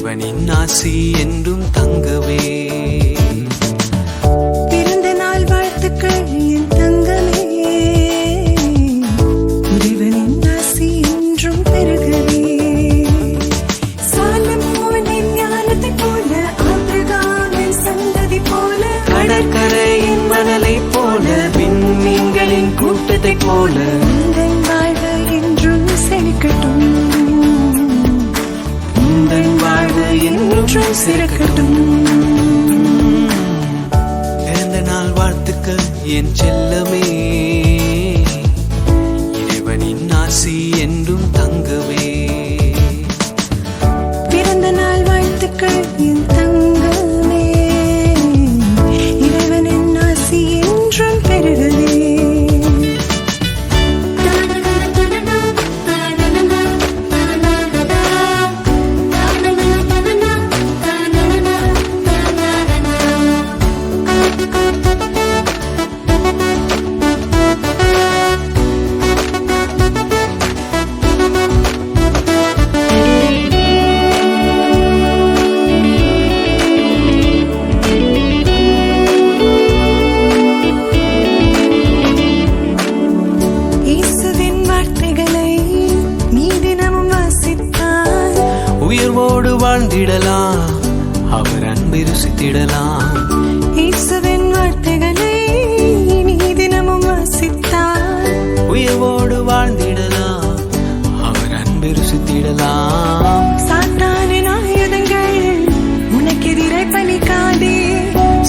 இறைவனின் ஆசி என்றும் தங்கவே. பிறந்த நாள் வாழ்த்துக்கள் என் தங்கமே, இறைவனின் ஆசி என்றும் பெருகவே. சாலமோனின் ஞானத்தைப் போல, ஆபிரகாமின் சந்ததி போல, கடற்கரையின் மணலை போல, விண்மீன்களின் கூட்டத்தைப் போல உந்தன் வாழ்வு என்றும் செழிக்கட்டும், உந்தன் வாழ்வு என்றும் சிறக்கட்டும். பிறந்த நாள் வாழ்த்துக்கள் என் செல்லமே, இறைவனின் ஆசி என்றும் தங்கவே. பிறந்த நாள் வாழ்த்துக்கள் என் தங்கமே, இறைவனின் ஆசி என்றும் பெருகவே. உயிர்வோடு வாழ்ந்திடலாம், அவர் அன்பை ருசித்திடலாம். இயேசுவின் வார்த்தைகளை நீ தினமும் வாசித்தால் உயிர்வோடு வாழ்ந்திடலாம், அவர் அன்பை ருசித்திடலாம். சாத்தானின் ஆயுதங்கள் உனக்கெதிரே பலிக்காதே,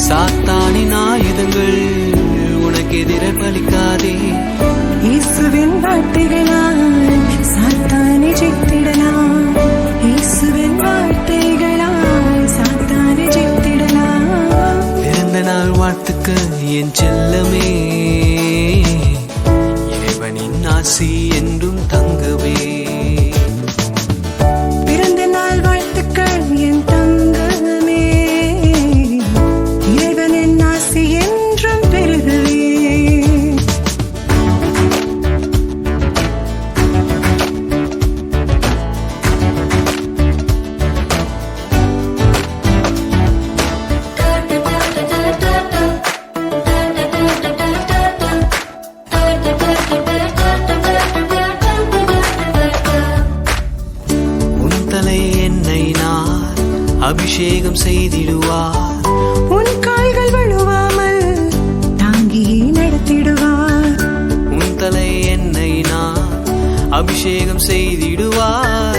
சாத்தானின் ஆயுதங்கள் உனக்கெதிரே பலிக்காதே. இயேசுவின் வார்த்தைகளால் சாத்தானை ஜெயித்திடலாம், இயேசுவின் வார்த்தைகளால் சாத்தானை ஜெயித்திடலாம். பிறந்த நாள் வாழ்த்துக்கள் என் செல்லமே, இறைவனின் ஆசி என்றும் தங்கவே. பிறந்த நாள் வாழ்த்துக்கள் என் தங்கமே, இறைவனின் ஆசி என்றும் பெருகவே. அபிஷேகம் செய்திடுவார், உன் கால்கள் வழுவாமல் தாங்கியே நடத்திடுவார். உன் தலை என்னை நான் அபிஷேகம் செய்திடுவார்,